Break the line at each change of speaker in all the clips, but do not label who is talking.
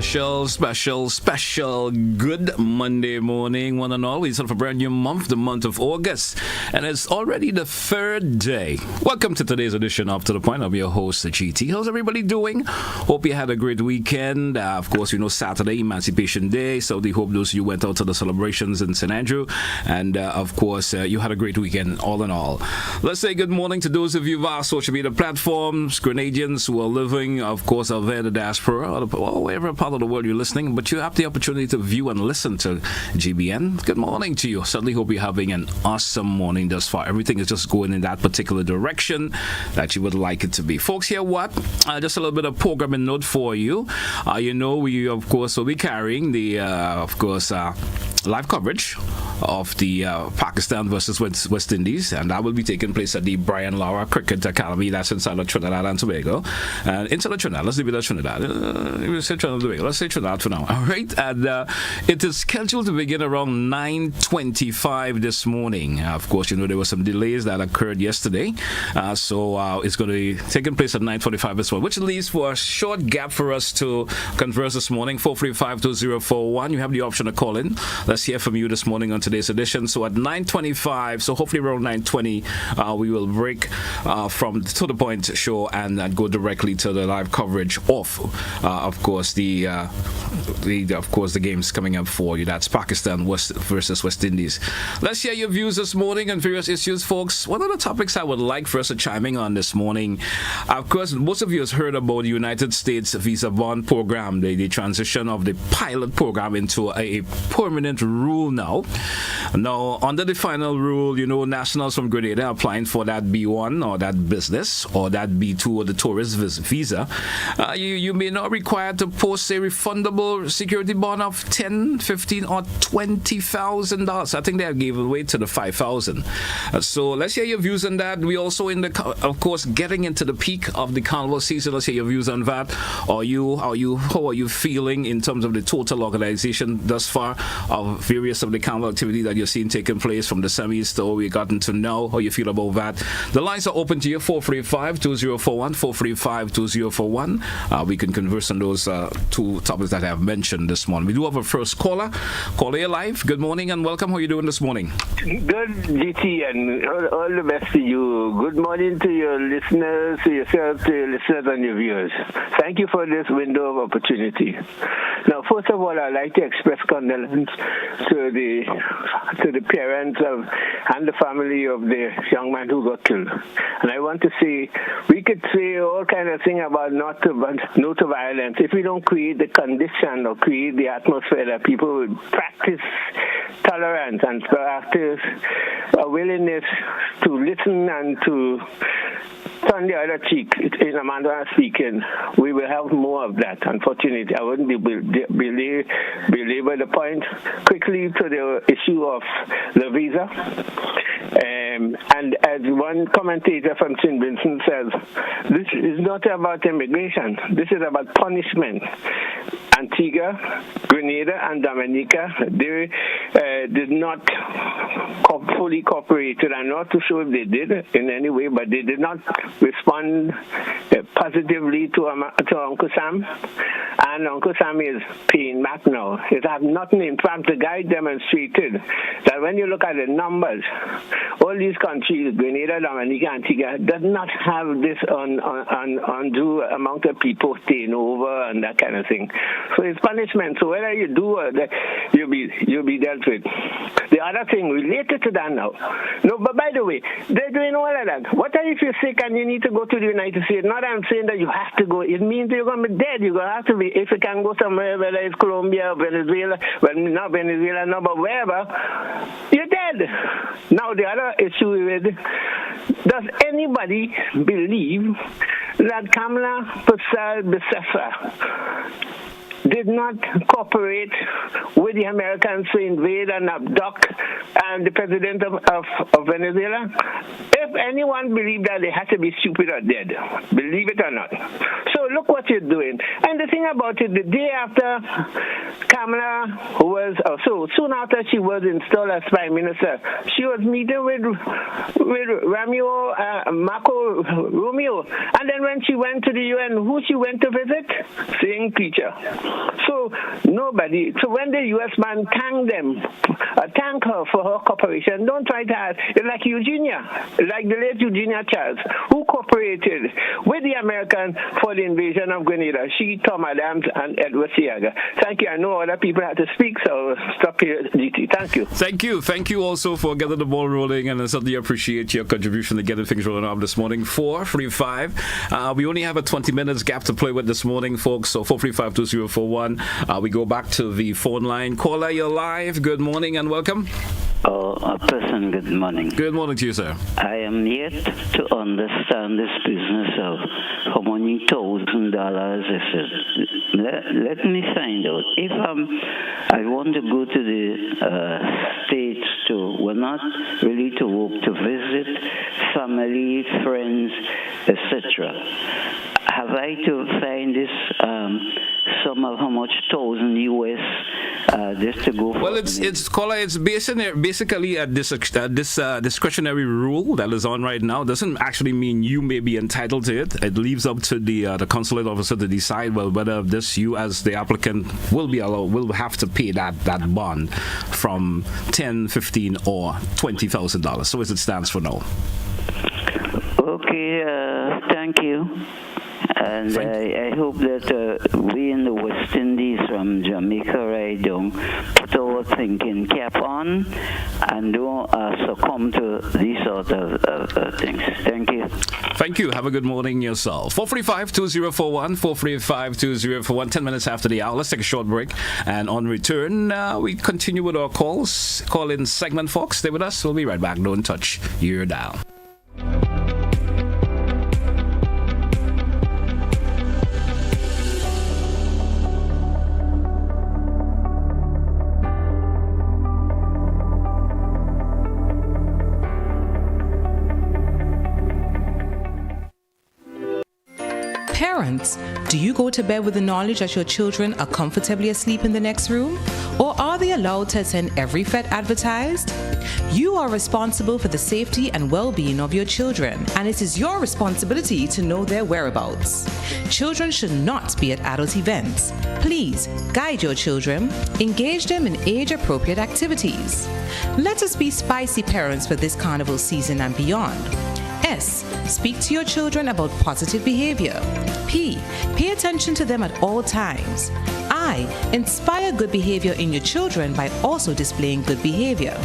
special good Monday morning, one and all. We start a brand new month, the month of August, and it's already the third day. Welcome to today's edition of To The Point. I'm your host, GT. How's everybody doing? Hope you had a great weekend. Of course, Saturday, Emancipation Day, so we hope those of you went out to the celebrations in St. Andrew, and of course, you had a great weekend all in all. Let's say good morning to those of you via social media platforms, Grenadians who are living, of course, out there in the diaspora, or wherever part of the world you're listening, but you have the opportunity to view and listen to GBN. Good morning to you. Certainly hope you're having an awesome morning thus far. Everything is just going in that particular direction that you would like it to be. Folks, here what? Just a little bit of programming note for you. We, of course, will be carrying the, live coverage of the Pakistan versus West Indies, and that will be taking place at the Brian Lara Cricket Academy. That's inside of Trinidad and Tobago. And inside of Trinidad, let's leave it at Trinidad. Let's say Trinidad and Tobago. Let's say Trinidad for now. All right, and it is scheduled to begin around 9:25 this morning. Of course, there were some delays that occurred yesterday, so it's going to be taking place at 9:45 as well, which leaves for a short gap for us to converse this morning. 435-2041. You have the option to call in. Let's hear from you this morning on today's edition. So at 9:25, so hopefully around 9:20, we will break from To The Point show and go directly to the live coverage of course, the games coming up for you. That's Pakistan versus West Indies. Let's hear your views this morning on various issues, folks. One of the topics I would like for us to chime in on this morning, of course, most of you have heard about the United States visa bond program, the transition of the pilot program into a permanent rule now. Now, under the final rule, nationals from Grenada applying for that B1 or that business or that B2 or the tourist visa, you may not require to post a refundable security bond of $10, $15, or $20,000. I think they have given away to the $5,000. So let's hear your views on that. We also of course, getting into the peak of the carnival season. Let's hear your views on that. How are you feeling in terms of the total organization thus far of various of the carnival activities that you're seeing taking place from the semis to what we've gotten to know? How you feel about that? The lines are open to you. 435-2041, 435-2041. We can converse on those two topics that I have mentioned this morning. We do have a first caller. Caller live. Good morning and welcome. How are you doing this morning?
Good, GT, and all the best to you. Good morning to your listeners, to yourself, to your listeners and your viewers. Thank you for this window of opportunity. Now, first of all, I'd like to express condolence to the parents and the family of the young man who got killed. And I want to say, we could say all kind of thing about no to violence if we don't create the condition or create the atmosphere that people would practice tolerance and practice a willingness to listen and to turn the other cheek. In a manner of speaking, we will have more of that. Unfortunately, I wouldn't belabor the point. Quickly to the issue of the visa. And as one commentator from St. Vincent says, this is not about immigration. This is about punishment. Antigua, Grenada, and Dominica, they did not fully cooperate. I'm not too sure if they did in any way, but they did not respond positively to Uncle Sam. And Uncle Sam is paying back now. It has nothing. In fact, the guy demonstrated that when you look at the numbers, all these countries, Grenada, Dominica, Antigua, does not have this undue amount of people staying over and that kind of thing. So it's punishment. So whether you do or that, you'll be dealt with. The other thing related to that now. No, but by the way, they're doing all of that. What if you're sick and you need to go to the United States? Not I'm saying that you have to go. It means you're going to be dead. You're going to have to be, if you can go somewhere, whether it's Colombia or Venezuela, well, not Venezuela, no, but wherever, you're dead. Now, the other issue is, does anybody believe that Kamala Becerra did not cooperate with the Americans to invade and abduct the president of Venezuela? If anyone believed that, they had to be stupid or dead, believe it or not. So look what you're doing. And the thing about it, the day after Kamala was, soon after she was installed as prime minister, she was meeting with Marco Rubio. And then when she went to the UN, who she went to visit? St. Peter. So Nobody. So when the U.S. man thank her for her cooperation, don't try to ask. It's like Eugenia, like the late Eugenia Charles, who cooperated with the Americans for the invasion of Grenada. She, Tom Adams, and Edward Seaga. Thank you. I know other people have to speak, so stop here, GT. Thank you.
Thank you also for getting the ball rolling, and I certainly appreciate your contribution to getting things rolling up this morning. 435. We only have a 20 minutes gap to play with this morning, folks, so 435-2041. We go back to the phone line. Caller, you're live. Good morning and welcome.
Person, good morning.
Good morning to you, sir.
I am yet to understand this business of how many $1,000 is it. Let me find out. If I want to go to the States not really to work, to visit family, friends, etc. Have I to find this sum of how much $1,000 just to go for?
Well, it's basically a discretionary rule that is on right now. It doesn't actually mean you may be entitled to it. It leaves up to the consulate officer to decide whether you as the applicant will have to pay that bond from $10,000, $15,000 or $20,000. So as it stands for now.
Okay, thank you. And I hope that we in the West Indies, from Jamaica right down, put our thinking cap on and don't succumb to these sort of things. Thank you.
Thank you. Have a good morning yourself. 435-2041, 435-2041, 10 minutes after the hour. Let's take a short break. And on return, we continue with our calls. Call in segment, folks. Stay with us. We'll be right back. Don't touch your dial.
Parents, do you go to bed with the knowledge that your children are comfortably asleep in the next room? Or are they allowed to attend every fete advertised? You are responsible for the safety and well-being of your children, and it is your responsibility to know their whereabouts. Children should not be at adult events. Please guide your children, engage them in age-appropriate activities. Let us be spicy parents for this carnival season and beyond. S. Speak to your children about positive behavior. P. Pay attention to them at all times. I. Inspire good behavior in your children by also displaying good behavior.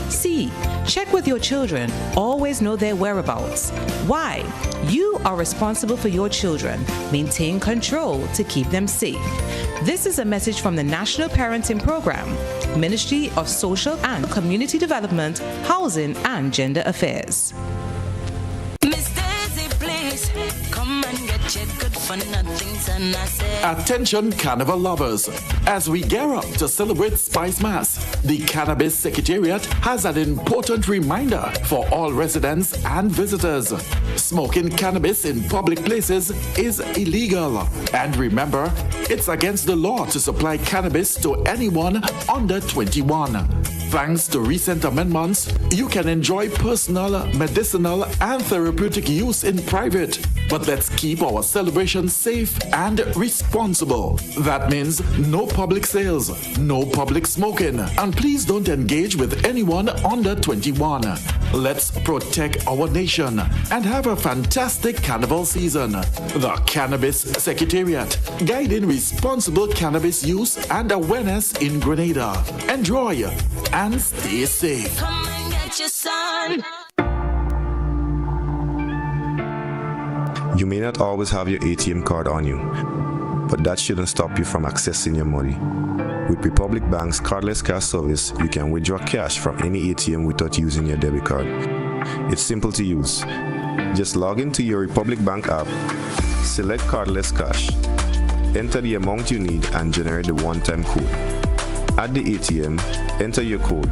C. Check with your children. Always know their whereabouts. Y. You are responsible for your children. Maintain control to keep them safe. This is a message from the National Parenting Program, Ministry of Social and Community Development, Housing and Gender Affairs.
Attention Carnival lovers, as we gear up to celebrate Spice Mass, the Cannabis Secretariat has an important reminder for all residents and visitors. Smoking cannabis in public places is illegal. And remember, it's against the law to supply cannabis to anyone under 21. Thanks to recent amendments, you can enjoy personal, medicinal, and therapeutic use in private. But let's keep our celebrations safe and responsible. That means no public sales, no public smoking, and please don't engage with anyone under 21. Let's protect our nation and have a fantastic carnival season. The Cannabis Secretariat, guiding responsible cannabis use and awareness in Grenada. Enjoy and stay safe.
Come and get your son.
You may not always have your ATM card on you, but that shouldn't stop you from accessing your money. With Republic Bank's cardless cash service, you can withdraw cash from any ATM without using your debit card. It's simple to use. Just log into your Republic Bank app, select cardless cash, enter the amount you need, and generate the one-time code. At the ATM, enter your code,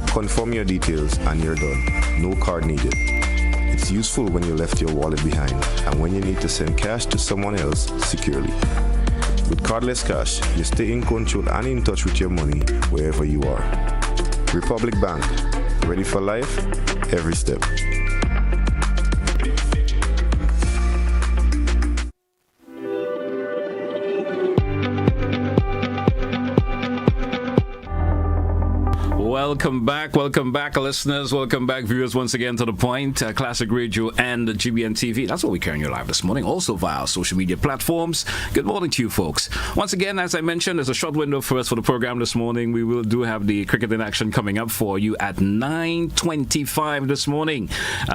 confirm your details, and you're done. No card needed. It's useful when you left your wallet behind and when you need to send cash to someone else securely. With cardless cash, you stay in control and in touch with your money wherever you are. Republic Bank, ready for life, every step.
Welcome back, listeners. Welcome back, viewers, once again to The Point, Classic Radio and GBN TV. That's what we're carrying you live this morning, also via our social media platforms. Good morning to you, folks. Once again, as I mentioned, there's a short window for us for the program this morning. We will have the cricket in action coming up for you at 9:25 this morning,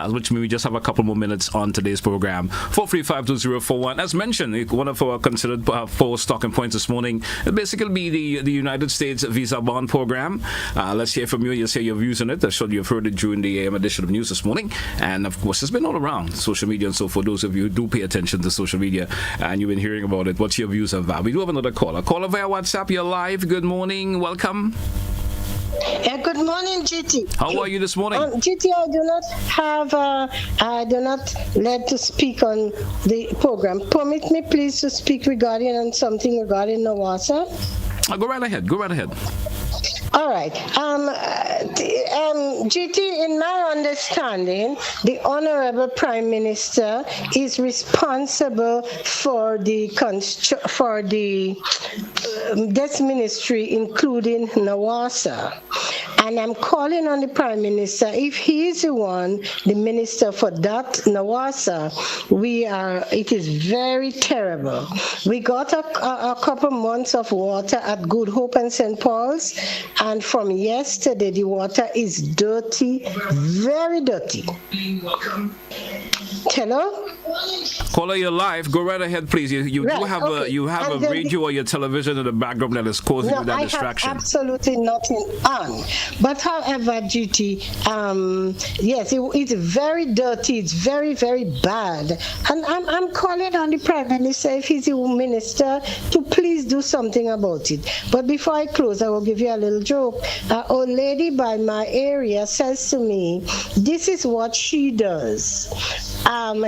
which means we just have a couple more minutes on today's program. 4352041. As mentioned, one of our considered four talking points this morning will basically be the United States visa bond program. Let's hear from you. You'll say your views on it. I'm sure you've heard it during the AM edition of news this morning. And of course, it's been all around social media. And so for those of you who do pay attention to social media and you've been hearing about it, what's your views on that? We do have another caller. Caller via WhatsApp. You're live. Good morning. Welcome.
Good morning, GT.
How are you this morning?
GT, I do not let to speak on the program. Permit me, please, to speak regarding something regarding Nawasa.
Go right ahead.
All right. GT, in my understanding, the Honorable Prime Minister is responsible for this ministry, including Nawasa. And I'm calling on the Prime Minister, if he is the minister for that Nawasa, it is very terrible. We got a couple months of water at Good Hope and St. Paul's, and from yesterday the water is dirty, very dirty. Hello?
Caller, you're live. Go right ahead, please. You have a radio or your television in the background that is causing you that distraction.
I have absolutely nothing on. But however, GT, yes, it's very dirty. It's very, very bad. And I'm calling on the Prime Minister, if he's the minister, to please do something about it. But before I close, I will give you a little joke. An old lady by my area says to me, this is what she does.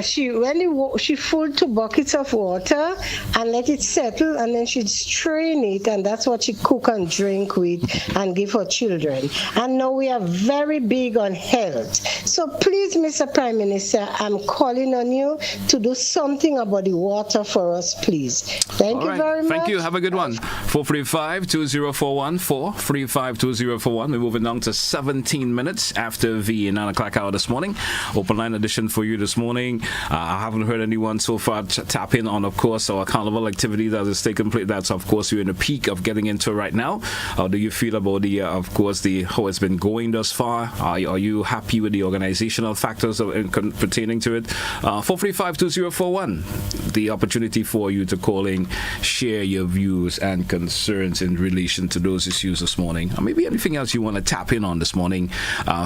She full 2 buckets of water and let it settle, and then she'd strain it, and that's what she cook and drink with and give her children. And now we are very big on health. So please, Mr. Prime Minister, I'm calling on you to do something about the water for us, please. Thank you very much.
Thank you. Have a good one. 435-2041. 435-2041. We're moving down to 17 minutes after the 9 o'clock hour this morning. Open line edition for you this morning. I haven't heard anyone so far tap in on, of course, our carnival activity that is taking place. That's, of course, you're in the peak of getting into right now. How do you feel about how it's been going thus far? Are you happy with the organizational factors pertaining to it? 435-2041. The opportunity for you to call in, share your views and concerns in relation to those issues this morning, or maybe anything else you want to tap in on this morning.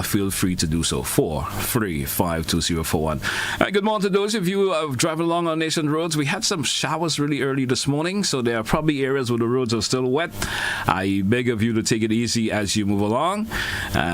Feel free to do so. 435-2041. Good morning to those of you who driving along on nation roads. We had some showers really early this morning, so there are probably areas where the roads are still wet. I beg of you to take it easy as you move along.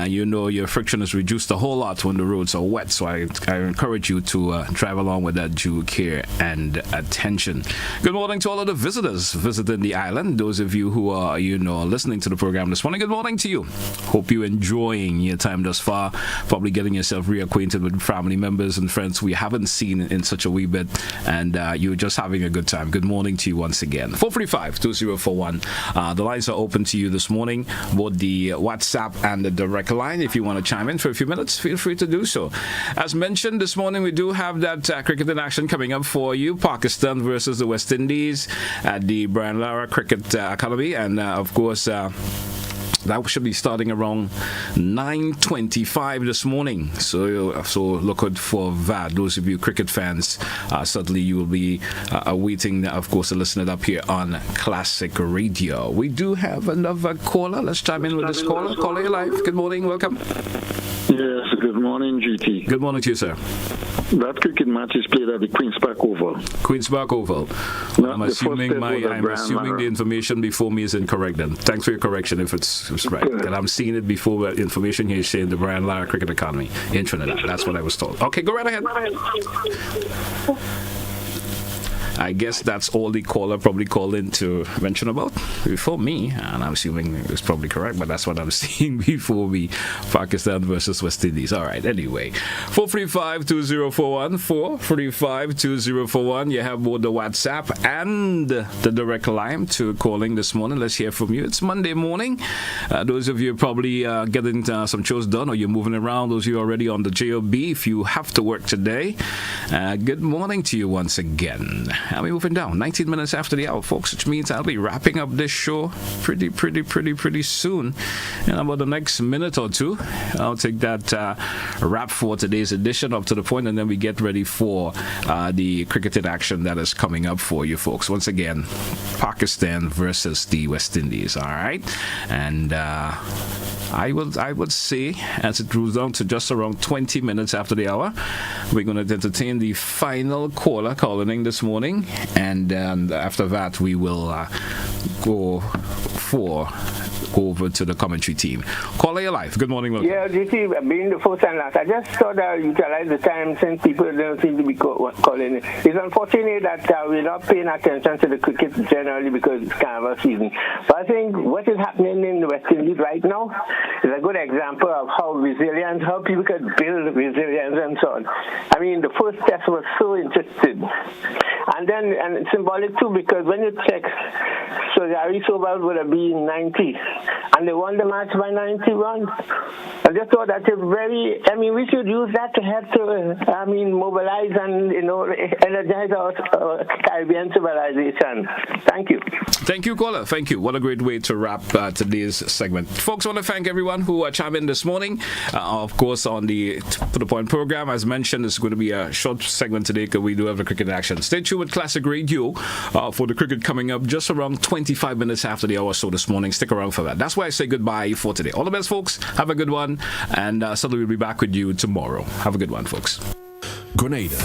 Your friction is reduced a whole lot when the roads are wet, so I encourage you to drive along with that due care and attention. Good morning to all of the visitors visiting the island. Those of you who are listening to the program this morning, good morning to you. Hope you're enjoying your time thus far, probably getting yourself reacquainted with family members and friends we haven't seen in such a wee bit, and you're just having a good time. Good morning to you once again. 435-2041. The lines are open to you this morning, both the WhatsApp and the direct line. If you want to chime in for a few minutes, feel free to do so. As mentioned this morning, we do have that cricket in action coming up for you. Pakistan versus the West Indies at the Brian Lara Cricket Academy, and of course that should be starting around 9:25 this morning. So look out for that. Those of you cricket fans, certainly you will be awaiting, of course, a listener up here on Classic Radio. We do have another caller. Let's chime in with this caller. Caller, you're live. Good morning. Welcome.
Yes, good morning, GT.
Good morning to you, sir.
That cricket match is played at the Queen's Park Oval.
Queen's Park Oval. I'm assuming the information before me is incorrect then. Thanks for your correction if it's right. And I'm seeing it before, but information here is saying the Brian Lara Cricket Academy in Trinidad. That's what I was told. Okay, go right ahead. I guess that's all the caller probably called in to mention about before me, and I'm assuming it's probably correct, but that's what I'm seeing before me. Pakistan versus West Indies. All right, anyway. 435-2041, 435-2041. You have both the WhatsApp and the direct line to calling this morning. Let's hear from you. It's Monday morning. Those of you probably getting some chores done, or you're moving around. Those of you already on the JOB, if you have to work today, good morning to you once again. I'll be moving down 19 minutes after the hour, folks, which means I'll be wrapping up this show pretty soon. In about the next minute or two, I'll take that wrap for today's edition up to the point, and then we get ready for the cricketing action that is coming up for you folks. Once again, Pakistan versus the West Indies. All right, and I would say, as it moves down to just around 20 minutes after the hour, we're going to entertain the final caller calling in this morning, and after that we will go over to the commentary team. Caller, your life. Good morning, welcome.
Yeah, GT, being the first and last, I just thought I'd utilize the time since people don't seem to be calling in. It's unfortunate that we're not paying attention to the cricket generally because it's carnival season. But I think what is happening in the West Indies right now is a good example of how people could build resilience and so on. I mean, the first test was so interesting. And symbolic too, because when you check, so Gary Sobal would have been 90, and they won the match by 91. I just thought that is we should use that to help to, mobilize and, energize our Caribbean civilization. Thank you.
Thank you, caller. Thank you. What a great way to wrap today's segment. Folks, I want to thank everyone who chimed in this morning. Of course, on the To The Point program, as mentioned, it's going to be a short segment today because we do have the cricket action. Stay tuned with Classic Radio for the cricket coming up just around 25 minutes after the hour or so this morning. Stick around for that. That's why I say goodbye for today. All the best, folks. Have a good one. And Suddenly we'll be back with you tomorrow. Have a good one, folks.
Grenada.